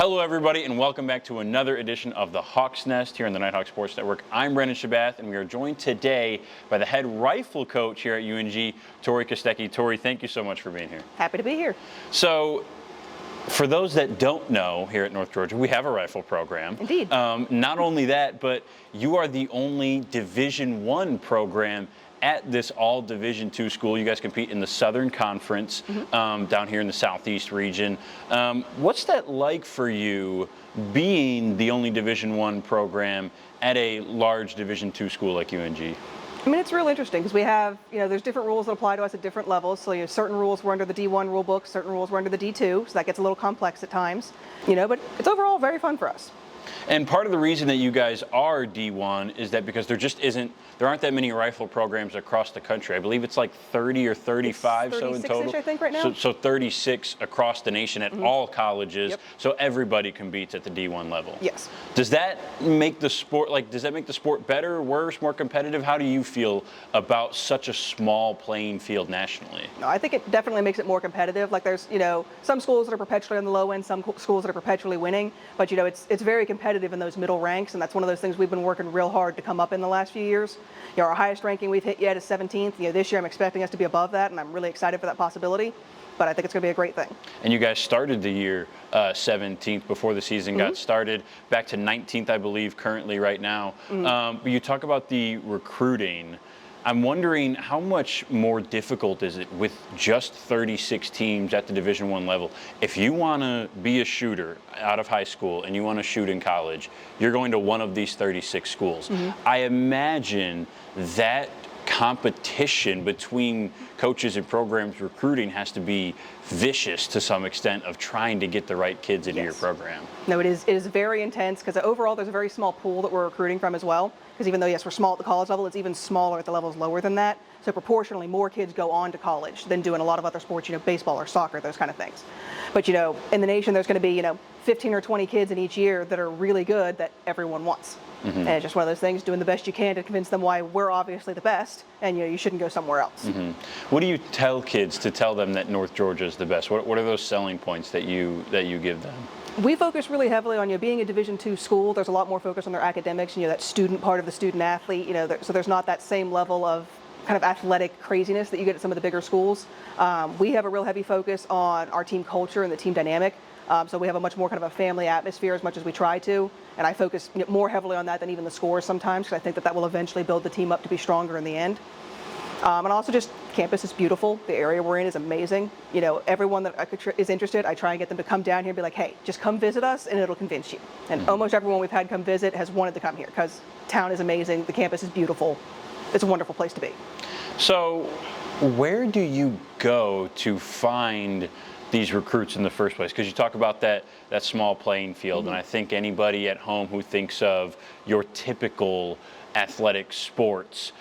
Hello, everybody, and welcome back to another edition of the Hawks Nest here on the Nighthawk Sports Network. I'm Brendan Shabath, and we are joined today by the head rifle coach here at UNG, Tori Kostecki. Tori, thank you so much for being here. Happy to be here. So, for those that don't know, here at North Georgia, we have a rifle program. Indeed. Not only that, but you are the only Division I program at this all Division II school. You guys compete in the Southern Conference down here in the Southeast region. What's that like for you being the only Division I program at a large Division II school like UNG? I mean, it's real interesting because we have, there's different rules that apply to us at different levels. So, certain rules were under the D1 rule book, certain rules were under the D2, so that gets a little complex at times, but it's overall very fun for us. And part of the reason that you guys are D1 is that because there aren't that many rifle programs across the country. I believe it's like 30 or 35 so in total. I think right now. So 36 across the nation at all colleges. Yep. So everybody competes at the D1 level. Yes. Does that make the sport better, worse, more competitive? How do you feel about such a small playing field nationally? No, I think it definitely makes it more competitive. Like there's, some schools that are perpetually on the low end, some schools that are perpetually winning, but it's very competitive in those middle ranks, and that's one of those things we've been working real hard to come up in the last few years. Our highest ranking we've hit yet is 17th. This year I'm expecting us to be above that, and I'm really excited for that possibility. But I think it's going to be a great thing. And you guys started the year 17th before the season got started, back to 19th, I believe, currently right now. But you talk about the recruiting. I'm wondering how much more difficult is it with just 36 teams at the Division I level? If you want to be a shooter out of high school and you want to shoot in college, you're going to one of these 36 schools. I imagine that competition between coaches and programs recruiting has to be vicious to some extent of trying to get the right kids into your program. No, it is very intense because overall there's a very small pool that we're recruiting from as well. Because even though, yes, we're small at the college level, it's even smaller at the levels lower than that. So proportionally more kids go on to college than do in a lot of other sports, baseball or soccer, those kind of things. But, in the nation there's going to be, 15 or 20 kids in each year that are really good that everyone wants. And it's just one of those things, doing the best you can to convince them why we're obviously the best, and you shouldn't go somewhere else. What do you tell kids to tell them that North Georgia is the best? What are those selling points that you give them? We focus really heavily on being a Division II school. There's a lot more focus on their academics, that student part of the student athlete. So there's not that same level of kind of athletic craziness that you get at some of the bigger schools. We have a real heavy focus on our team culture and the team dynamic. So we have a much more kind of a family atmosphere as much as we try to, and I focus more heavily on that than even the scores sometimes, because I think that will eventually build the team up to be stronger in the end. And also just campus is beautiful. The area we're in is amazing. Everyone that is interested, I try and get them to come down here and be like, hey, just come visit us and it'll convince you. And almost everyone we've had come visit has wanted to come here because town is amazing, the campus is beautiful. It's a wonderful place to be. So where do you go to find these recruits in the first place? Because you talk about that small playing field, and I think anybody at home who thinks of your typical athletic sports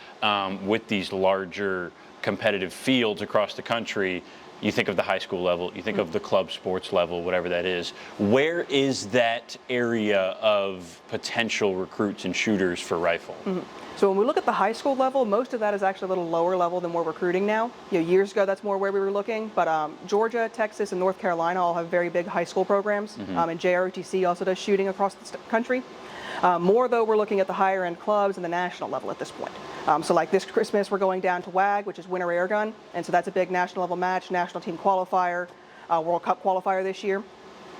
with these larger competitive fields across the country, you think of the high school level, you think of the club sports level, whatever that is. Where is that area of potential recruits and shooters for rifle? So when we look at the high school level, most of that is actually a little lower level than we're recruiting now. Years ago, that's more where we were looking. But Georgia, Texas, and North Carolina all have very big high school programs. And JROTC also does shooting across the country. More, though, we're looking at the higher end clubs and the national level at this point. So like this Christmas, we're going down to WAG, which is Winter Air Gun. And so that's a big national level match, national team qualifier, World Cup qualifier this year.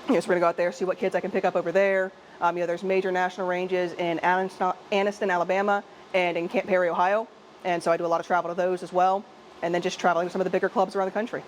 So we're going to go out there, see what kids I can pick up over there. There's major national ranges in Anniston, Alabama, and in Camp Perry, Ohio. And so I do a lot of travel to those as well. And then just traveling to some of the bigger clubs around the country.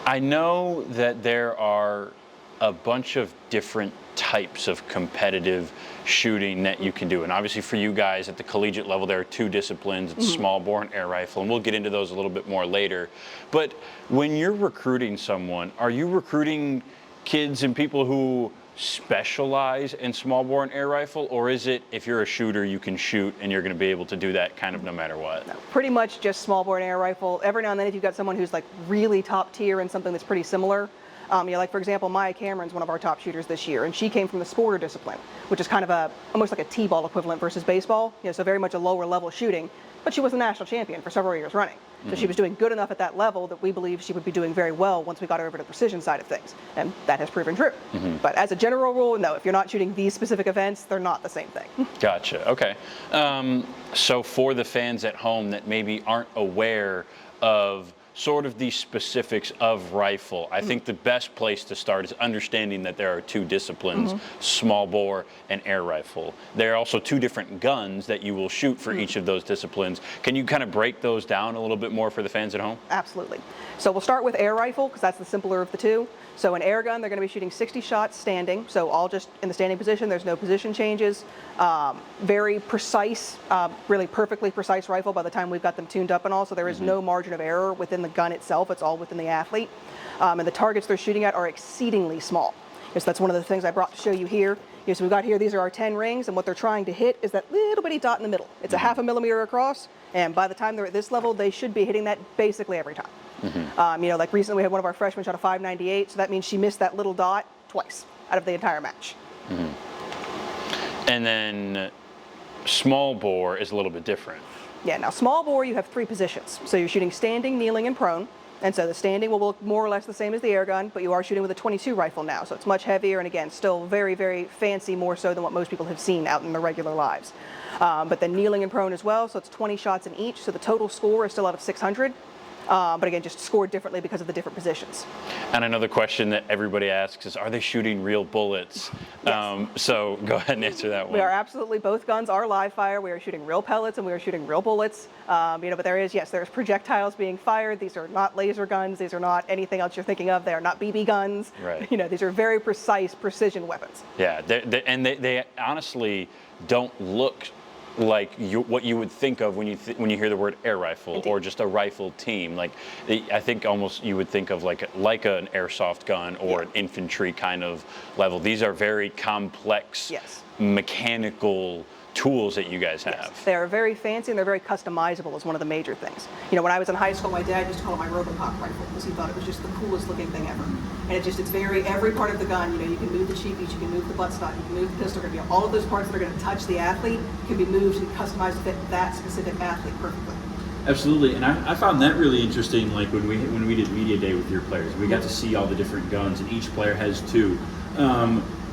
I know that there are a bunch of different types of competitive shooting that you can do. And obviously for you guys at the collegiate level, there are two disciplines. It's small bore and air rifle, and we'll get into those a little bit more later. But when you're recruiting someone, are you recruiting kids and people who specialize in small bore and air rifle, or is it if you're a shooter you can shoot and you're going to be able to do that kind of no matter what? No, pretty much just small bore and air rifle. Every now and then if you've got someone who's like really top tier in something that's pretty similar, Like for example, Maya Cameron's one of our top shooters this year, and she came from the sporter discipline, which is kind of almost like a T-ball equivalent versus baseball. So very much a lower level shooting, but she was a national champion for several years running. So she was doing good enough at that level that we believe she would be doing very well once we got her over to the precision side of things, and that has proven true. But as a general rule, no, if you're not shooting these specific events, they're not the same thing. Gotcha. Okay. So for the fans at home that maybe aren't aware of sort of the specifics of rifle, I think the best place to start is understanding that there are two disciplines, small bore and air rifle. There are also two different guns that you will shoot for each of those disciplines. Can you kind of break those down a little bit more for the fans at home? Absolutely. So we'll start with air rifle because that's the simpler of the two. So an air gun, they're going to be shooting 60 shots standing, so all just in the standing position. There's no position changes. Very precise, really perfectly precise rifle by the time we've got them tuned up and all, so there is no margin of error within the gun itself. It's all within the athlete. And the targets they're shooting at are exceedingly small. So that's one of the things I brought to show you here. So we've got here, these are our 10 rings, and what they're trying to hit is that little bitty dot in the middle. It's a half a millimeter across, and by the time they're at this level, they should be hitting that basically every time. Like recently we had one of our freshmen shot a 598, so that means she missed that little dot twice out of the entire match. And then small bore is a little bit different. Yeah, now small bore, you have three positions. So you're shooting standing, kneeling, and prone. And so the standing will look more or less the same as the air gun, but you are shooting with a 22 rifle now, so it's much heavier, and again, still very, very fancy, more so than what most people have seen out in their regular lives. But then kneeling and prone as well, so it's 20 shots in each, so the total score is still out of 600. But again, just scored differently because of the different positions. And another question that everybody asks is, are they shooting real bullets? Yes. So go ahead and answer that one. We are absolutely, both guns are live fire. We are shooting real pellets and we are shooting real bullets. But there's projectiles being fired. These are not laser guns. These are not anything else you're thinking of. They are not BB guns. Right. These are very precise precision weapons. Yeah, they honestly don't look like what you would think of when you hear the word air rifle. Indeed. Or just a rifle team. I think almost you would think of like an airsoft gun or an infantry kind of level. These are very complex mechanical tools that you guys have. Yes. They are very fancy and they're very customizable is one of the major things. When I was in high school, my dad used to call it my Robocop rifle because he thought it was just the coolest looking thing ever. And it's every part of the gun, you can move the cheek-piece, you can move the buttstock, you can move the pistol, all of those parts that are going to touch the athlete can be moved and customized to fit that specific athlete perfectly. Absolutely, and I found that really interesting. Like when we did media day with your players, we got to see all the different guns, and each player has two.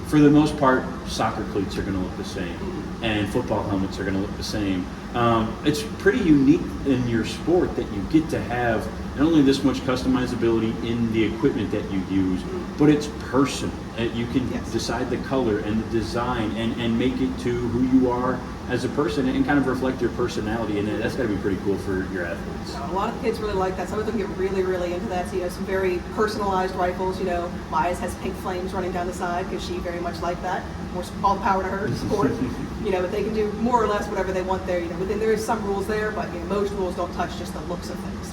For the most part, soccer cleats are going to look the same, and football helmets are going to look the same. It's pretty unique in your sport that you get to have not only this much customizability in the equipment that you use, but it's personal. You can decide the color and the design and make it to who you are as a person and kind of reflect your personality, and that's got to be pretty cool for your athletes. A lot of kids really like that. Some of them get really, really into that. So, some very personalized rifles. Maya's has pink flames running down the side because she very much liked that. More all power to her to support. But they can do more or less whatever they want there. Within there is some rules there, but most rules don't touch just the looks of things.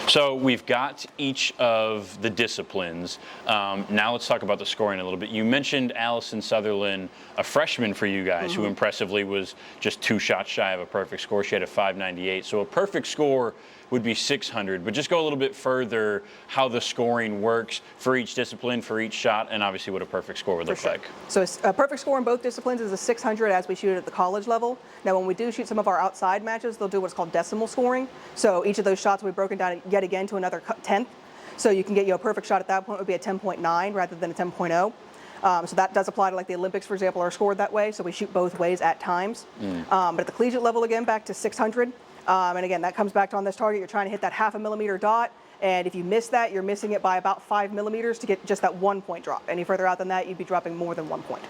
So we've got each of the disciplines. Now let's talk about the scoring a little bit. You mentioned Allison Sutherland, a freshman for you guys, who impressively was just 2 shots shy of a perfect score. She had a 598. So a perfect score would be 600. But just go a little bit further, how the scoring works for each discipline, for each shot, and obviously what a perfect score would look like. So a perfect score in both disciplines is a 600 as we shoot it at the college level. Now when we do shoot some of our outside matches, they'll do what's called decimal scoring. So each of those shots will be broken down yet again to another tenth. So you can get a perfect shot at that point would be a 10.9 rather than a 10.0. So that does apply to the Olympics, for example, are scored that way. So we shoot both ways at times. But at the collegiate level, again, back to 600. And again, that comes back to on this target, you're trying to hit that half a millimeter dot. And if you miss that, you're missing it by about 5 millimeters to get just that 1 point drop. Any further out than that, you'd be dropping more than 1 point.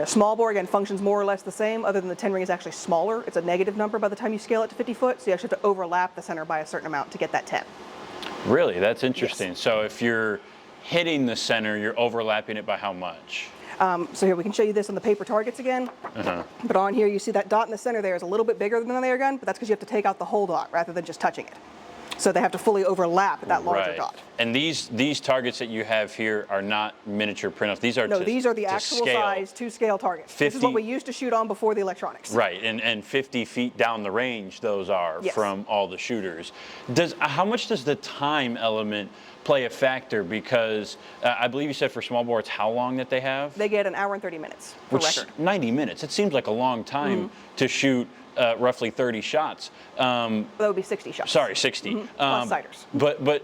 Small bore, again, functions more or less the same, other than the 10 ring is actually smaller. It's a negative number by the time you scale it to 50 foot. So you actually have to overlap the center by a certain amount to get that 10. Really? That's interesting. Yes. So if you're hitting the center, you're overlapping it by how much? So here we can show you this on the paper targets again. But on here you see that dot in the center there is a little bit bigger than the air gun, but that's because you have to take out the whole dot rather than just touching it. So they have to fully overlap that larger dot. And these targets that you have here are not miniature print-offs. These are these are the actual size to scale targets. This is what we used to shoot on before the electronics. Right, and 50 feet down the range those are from all the shooters. How much does the time element play a factor because I believe you said for small bore, it's how long that they have? They get an hour and 30 minutes for Which, record. 90 minutes. It seems like a long time to shoot roughly 30 shots. That would be 60 shots. Sorry, 60. Plus ciders. But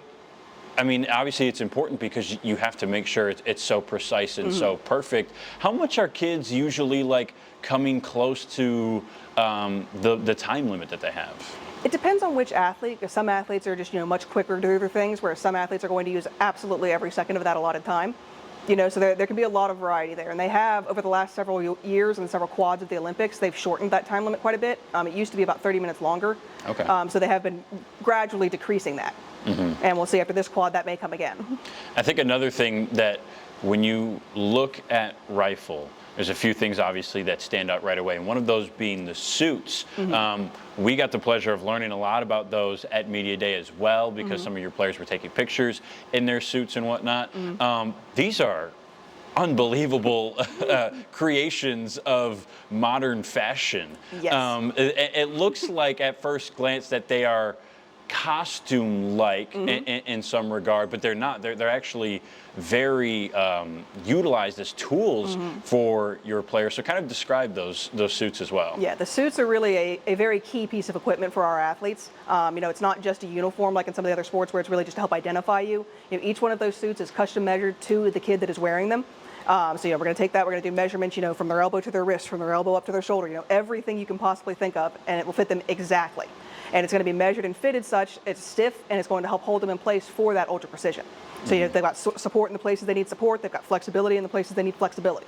I mean, obviously it's important because you have to make sure it's so precise and so perfect. How much are kids usually like coming close to the time limit that they have? It depends on which athlete, because some athletes are just, much quicker to do their things, whereas some athletes are going to use absolutely every second of that allotted time. So there can be a lot of variety there. And they have, over the last several years and several quads at the Olympics, they've shortened that time limit quite a bit. It used to be about 30 minutes longer. Okay. So they have been gradually decreasing that. And we'll see after this quad, that may come again. I think another thing that when you look at rifle, there's a few things obviously that stand out right away, and one of those being the suits. We got the pleasure of learning a lot about those at Media Day as well, because some of your players were taking pictures in their suits and whatnot. These are unbelievable creations of modern fashion. Yes. It looks like at first glance that they are costume-like in some regard, but they're not. They're actually very utilized as tools for your players. So kind of describe those suits as well. Yeah, the suits are really a very key piece of equipment for our athletes. It's not just a uniform like in some of the other sports where it's really just to help identify you. Each one of those suits is custom measured to the kid that is wearing them. We're going to take that, we're going to do measurements, from their elbow to their wrist, from their elbow up to their shoulder, everything you can possibly think of, and it will fit them exactly. And it's going to be measured and fitted such it's stiff, and it's going to help hold them in place for that ultra precision. So they've got support in the places they need support, they've got flexibility in the places they need flexibility.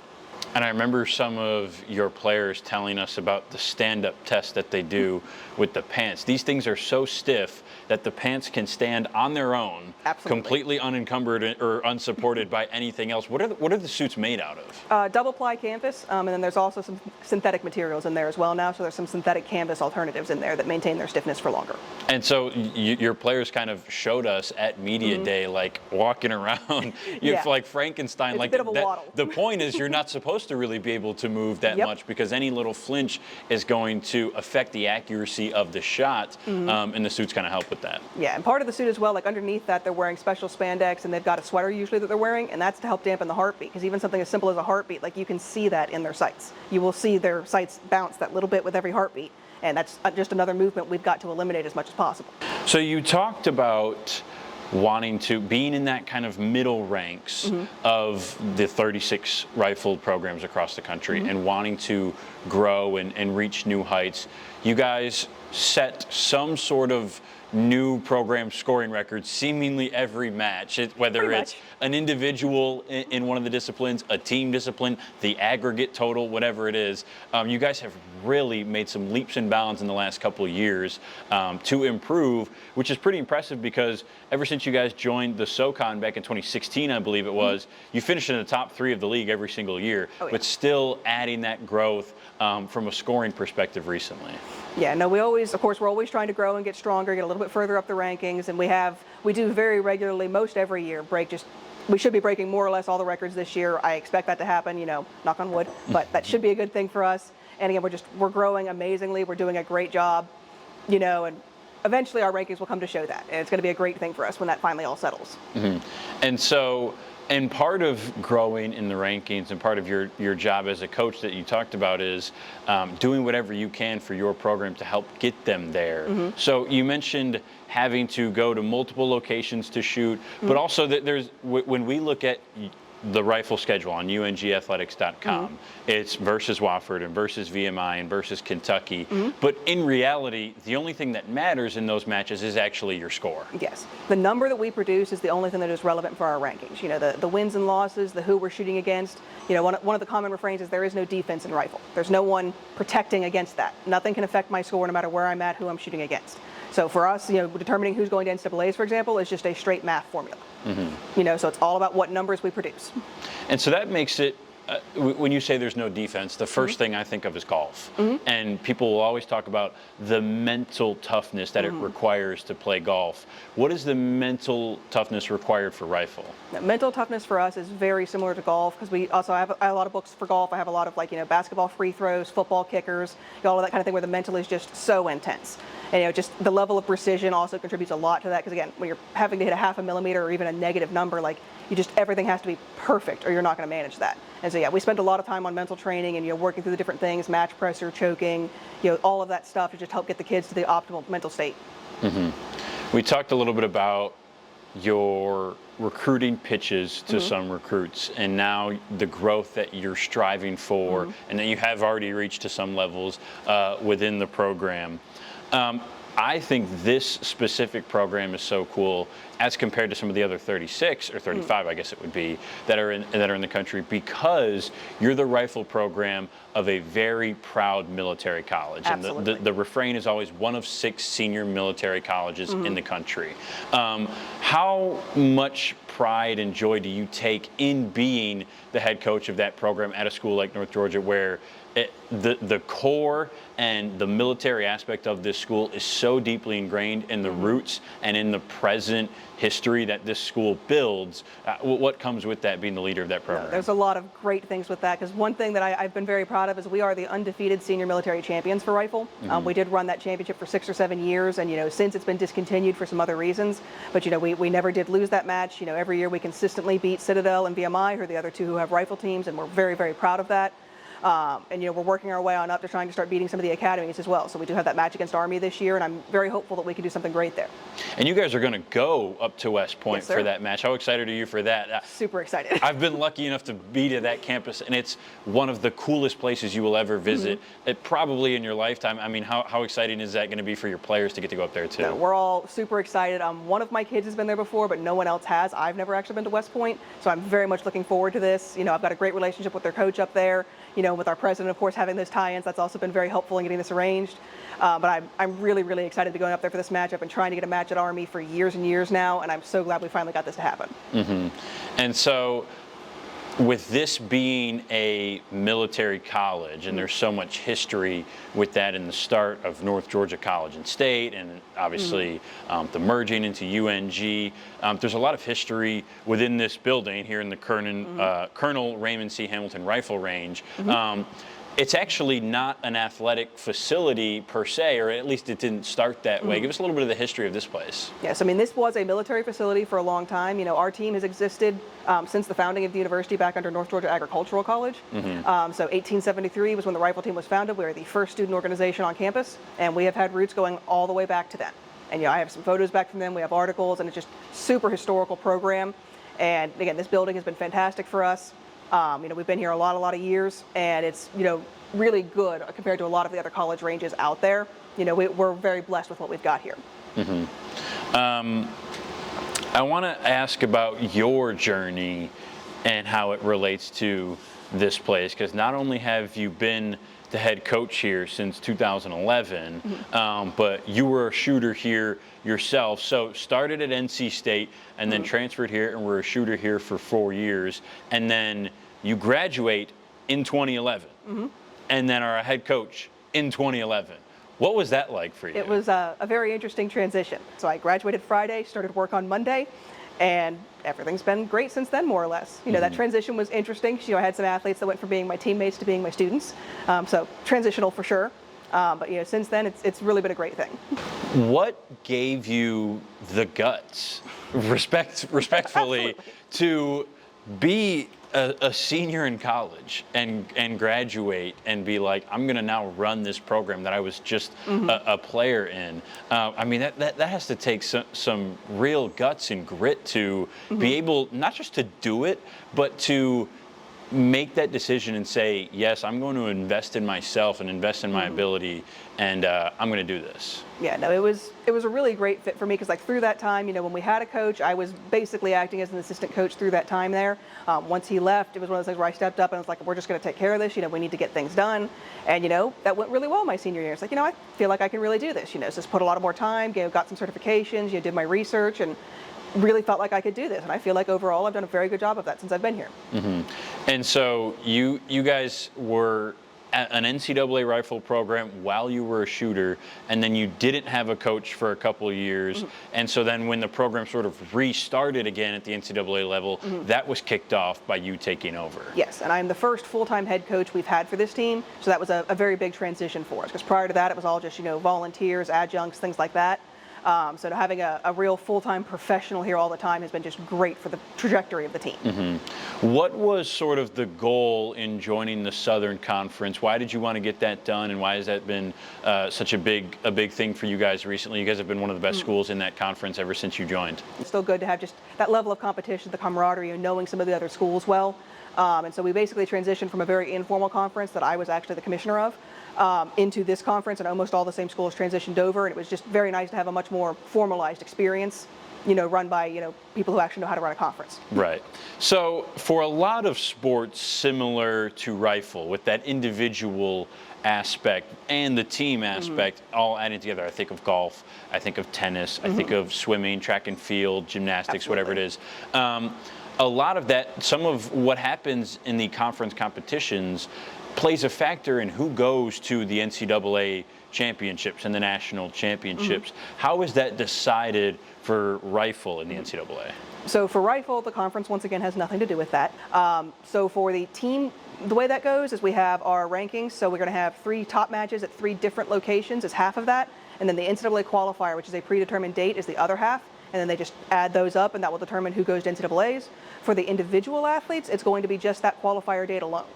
And I remember some of your players telling us about the stand-up test that they do with the pants. These things are so stiff that the pants can stand on their own, Absolutely. completely unencumbered or unsupported by anything else. What are the suits made out of? Double-ply canvas, and then there's also some synthetic materials in there as well now, so there's some synthetic canvas alternatives in there that maintain their stiffness for longer. And so your players kind of showed us at Media Day, like walking around, Yeah. like Frankenstein. It's like a bit of a waddle. The point is you're not supposed to really be able to move that Yep. much, because any little flinch is going to affect the accuracy of the shot, and the suits kind of help with that. Yeah, and part of the suit as well, like underneath that, they're wearing special spandex, and they've got a sweater usually that they're wearing, and that's to help dampen the heartbeat, because even something as simple as a heartbeat, like you can see that in their sights. You will see their sights bounce that little bit with every heartbeat, and that's just another movement we've got to eliminate as much as possible. So you talked about wanting to being in that kind of middle ranks of the 36 rifled programs across the country and wanting to grow and reach new heights. You guys set some sort of new program scoring records seemingly every match, whether Pretty it's much. an individual in one of the disciplines, a team discipline, the aggregate total, whatever it is. You guys have really made some leaps and bounds in the last couple of years to improve, which is pretty impressive, because ever since you guys joined the SoCon back in 2016, I believe it was, you finished in the top 3 of the league every single year, Oh, yeah. but still adding that growth from a scoring perspective recently. Yeah, no, we're always trying to grow and get stronger, get a little bit further up the rankings, and we do very regularly, most every year, we should be breaking more or less all the records this year. I expect that to happen, knock on wood, but that should be a good thing for us. And again, we're growing amazingly, we're doing a great job, and eventually our rankings will come to show that. And it's going to be a great thing for us when that finally all settles. And so, and part of growing in the rankings and part of your job as a coach that you talked about is doing whatever you can for your program to help get them there. So you mentioned having to go to multiple locations to shoot, but also that when we look at the rifle schedule on ungathletics.com, it's versus Wofford and versus VMI and versus Kentucky. But in reality, the only thing that matters in those matches is actually your score. Yes, the number that we produce is the only thing that is relevant for our rankings. The wins and losses, the who we're shooting against. One of the common refrains is there is no defense in rifle. There's no one protecting against that. Nothing can affect my score no matter where I'm at, who I'm shooting against. So for us, determining who's going to NCAAs, for example, is just a straight math formula. So it's all about what numbers we produce. And so that makes it when you say there's no defense, the first thing I think of is golf. And people will always talk about the mental toughness that it requires to play golf. What is the mental toughness required for rifle? Mental toughness for us is very similar to golf because we also I have a lot of books for golf. I have a lot of basketball free throws, football kickers, all of that kind of thing where the mental is just so intense. And just the level of precision also contributes a lot to that because again, when you're having to hit a half a millimeter or even a negative number, everything has to be perfect or you're not going to manage that. And so we spend a lot of time on mental training and working through the different things, match pressure, choking, all of that stuff to just help get the kids to the optimal mental state. We talked a little bit about your recruiting pitches to some recruits and now the growth that you're striving for and that you have already reached to some levels within the program. I think this specific program is so cool as compared to some of the other 36 or 35, I guess it would be, that are in the country because you're the rifle program of a very proud military college. Absolutely. And the refrain is always one of 6 senior military colleges in the country. How much pride and joy do you take in being the head coach of that program at a school like North Georgia where the core and the military aspect of this school is so deeply ingrained in the roots and in the present history that this school builds? What comes with that, being the leader of that program? There's a lot of great things with that because one thing that I've been very proud of is we are the undefeated senior military champions for rifle. We did run that championship for 6 or 7 years, and since it's been discontinued for some other reasons, but we never did lose that match. Every year we consistently beat Citadel and VMI, who are the other two who have rifle teams, and we're very, very proud of that. And we're working our way on up to trying to start beating some of the academies as well. So we do have that match against Army this year, and I'm very hopeful that we can do something great there. And you guys are going to go up to West Point Yes, sir. for that match. How excited are you for that? Super excited. I've been lucky enough to be to that campus, and it's one of the coolest places you will ever visit, probably in your lifetime. I mean, how exciting is that going to be for your players to get to go up there too? We're all super excited. One of my kids has been there before, but no one else has. I've never actually been to West Point, so I'm very much looking forward to this. I've got a great relationship with their coach up there. With our president, of course, having those tie-ins, that's also been very helpful in getting this arranged. But I'm really, really excited to be going up there for this match. I've been trying to get a match at Army for years and years now, and I'm so glad we finally got this to happen. And so, with this being a military college, and there's so much history with that in the start of North Georgia College and State, and obviously the merging into UNG, there's a lot of history within this building here in the Colonel Raymond C. Hamilton Rifle Range. It's actually not an athletic facility per se, or at least it didn't start that way. Give us a little bit of the history of this place. Yes, I mean, this was a military facility for a long time. Our team has existed since the founding of the university back under North Georgia Agricultural College. So 1873 was when the rifle team was founded. We were the first student organization on campus, and we have had roots going all the way back to then. And I have some photos back from them. We have articles, and it's just super historical program. And again, this building has been fantastic for us. We've been here a lot of years, and it's, really good compared to a lot of the other college ranges out there. We're very blessed with what we've got here. I want to ask about your journey and how it relates to this place, because not only have you been the head coach here since 2011, but you were a shooter here yourself. So started at NC State and then transferred here and were a shooter here for 4 years. And then you graduate in 2011 and then are a head coach in 2011. What was that like for you? It was a very interesting transition. So I graduated Friday, started work on Monday, and everything's been great since then, more or less. That transition was interesting. I had some athletes that went from being my teammates to being my students. So transitional for sure. But since then, it's really been a great thing. What gave you the guts, respectfully, to be a senior in college and graduate and be like, I'm going to now run this program that I was just a player in? I mean, that has to take some real guts and grit to be able not just to do it, but to make that decision and say, yes, I'm going to invest in myself and invest in my ability, and I'm going to do this. Yeah, no, it was a really great fit for me because through that time, when we had a coach, I was basically acting as an assistant coach through that time there. Once he left, it was one of those things where I stepped up and was like, we're just going to take care of this. We need to get things done. And, that went really well my senior year. It's like, I feel like I can really do this. So just put a lot of more time, got some certifications, did my research, and really felt like I could do this. And I feel like overall I've done a very good job of that since I've been here. And so you guys were at an NCAA rifle program while you were a shooter, and then you didn't have a coach for a couple of years. And so then when the program sort of restarted again at the NCAA level, that was kicked off by you taking over. Yes, and I'm the first full-time head coach we've had for this team, so that was a very big transition for us, because prior to that it was all just, volunteers, adjuncts, things like that. So to having a real full-time professional here all the time has been just great for the trajectory of the team. What was sort of the goal in joining the Southern Conference? Why did you want to get that done, and why has that been such a big thing for you guys recently? You guys have been one of the best schools in that conference ever since you joined. It's still good to have just that level of competition, the camaraderie, and knowing some of the other schools well. And so we basically transitioned from a very informal conference that I was actually the commissioner of into this conference, and almost all the same schools transitioned over, and it was just very nice to have a much more formalized experience, run by, people who actually know how to run a conference. Right. So for a lot of sports similar to rifle, with that individual aspect and the team aspect all added together, I think of golf, I think of tennis, I think of swimming, track and field, gymnastics, whatever it is. A lot of that, some of what happens in the conference competitions plays a factor in who goes to the NCAA championships and the national championships. How is that decided for rifle in the NCAA? So for rifle, the conference once again has nothing to do with that. So for the team, the way that goes is we have our rankings. So we're going to have 3 top matches at 3 different locations is half of that. And then the NCAA qualifier, which is a predetermined date, is the other half. And then they just add those up, and that will determine who goes to NCAAs. For the individual athletes, it's going to be just that qualifier date alone.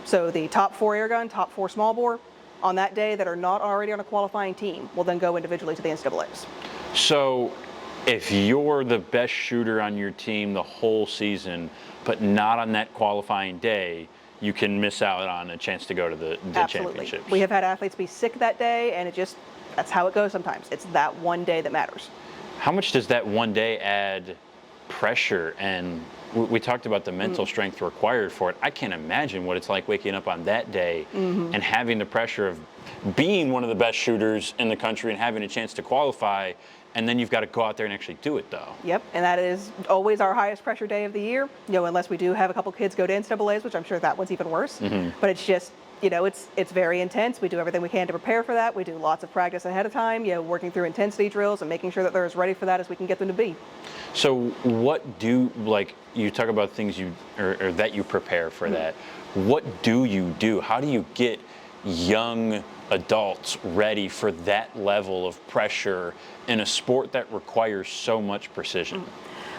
So the top 4 air gun, top 4 small bore, on that day that are not already on a qualifying team will then go individually to the NCAAs. So if you're the best shooter on your team the whole season, but not on that qualifying day, you can miss out on a chance to go to the championships. We have had athletes be sick that day, and that's how it goes sometimes. It's that one day that matters. How much does that one day add pressure? And we talked about the mental strength required for it. I can't imagine what it's like waking up on that day and having the pressure of being one of the best shooters in the country and having a chance to qualify, and then you've got to go out there and actually do it, though. Yep, and that is always our highest pressure day of the year, unless we do have a couple kids go to NCAAs, which I'm sure that one's even worse. But it's just, it's very intense. We do everything we can to prepare for that. We do lots of practice ahead of time, working through intensity drills and making sure that they're as ready for that as we can get them to be. So you talk about things or that you prepare for that. What do you do? How do you get young adults ready for that level of pressure in a sport that requires so much precision?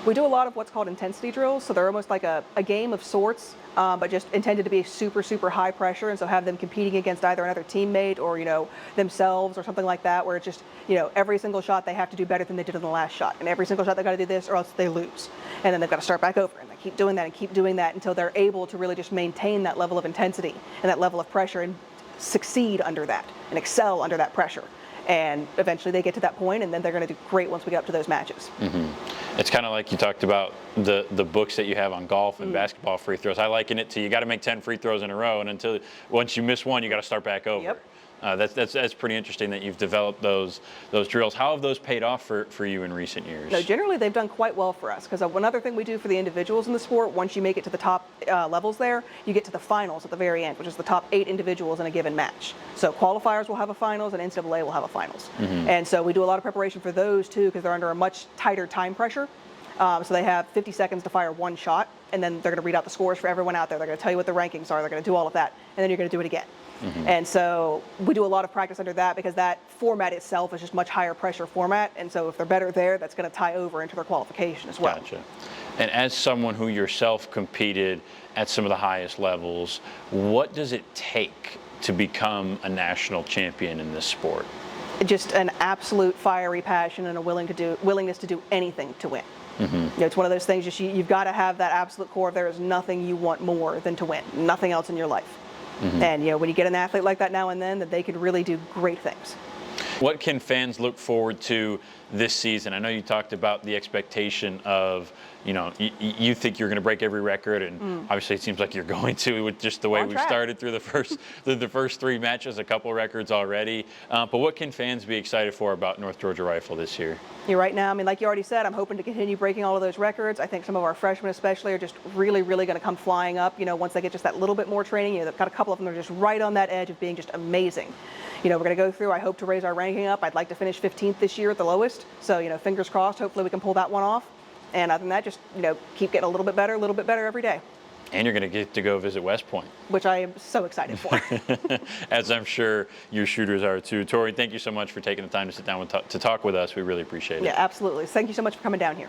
We do a lot of what's called intensity drills, so they're almost like a game of sorts, but just intended to be super, super high pressure, and so have them competing against either another teammate or, themselves or something like that, where it's just, every single shot they have to do better than they did in the last shot, and every single shot they got to do this or else they lose. And then they've got to start back over, and they keep doing that and keep doing that until they're able to really just maintain that level of intensity and that level of pressure and succeed under that and excel under that pressure. And eventually they get to that point, and then they're going to do great once we get up to those matches. It's kind of like you talked about the books that you have on golf and basketball free throws. I liken it to you got to make 10 free throws in a row, and once you miss one, you got to start back over. Yep. That's pretty interesting that you've developed those drills. How have those paid off for you in recent years? No, generally they've done quite well for us, because one other thing we do for the individuals in the sport, once you make it to the top levels there, you get to the finals at the very end, which is the top 8 individuals in a given match. So qualifiers will have a finals, and NCAA will have a finals. And so we do a lot of preparation for those too, because they're under a much tighter time pressure. So they have 50 seconds to fire one shot, and then they're going to read out the scores for everyone out there. They're going to tell you what the rankings are. They're going to do all of that, and then you're going to do it again. And so we do a lot of practice under that, because that format itself is just much higher pressure format. And so if they're better there, that's going to tie over into their qualification as well. Gotcha. And as someone who yourself competed at some of the highest levels, what does it take to become a national champion in this sport? Just an absolute fiery passion and a willingness to do anything to win. It's one of those things, you've got to have that absolute core. There is nothing you want more than to win, nothing else in your life. And when you get an athlete like that now and then, that they can really do great things. What can fans look forward to this season? I know you talked about the expectation of, you think you're going to break every record, and obviously it seems like you're going to with just the way On we've track. started through the first 3 matches, a couple records already. But what can fans be excited for about North Georgia Rifle this year? Right now, I mean, like you already said, I'm hoping to continue breaking all of those records. I think some of our freshmen especially are just really, really going to come flying up, once they get just that little bit more training. They've got a couple of them that are just right on that edge of being just amazing. We're going to go through, I hope to raise our ranking up. I'd like to finish 15th this year at the lowest. So, fingers crossed, hopefully we can pull that one off. And other than that, just, keep getting a little bit better every day. And you're going to get to go visit West Point, Which I am so excited for. as I'm sure your shooters are too. Tori, thank you so much for taking the time to sit down to talk with us. We really appreciate it. Yeah, absolutely. Thank you so much for coming down here.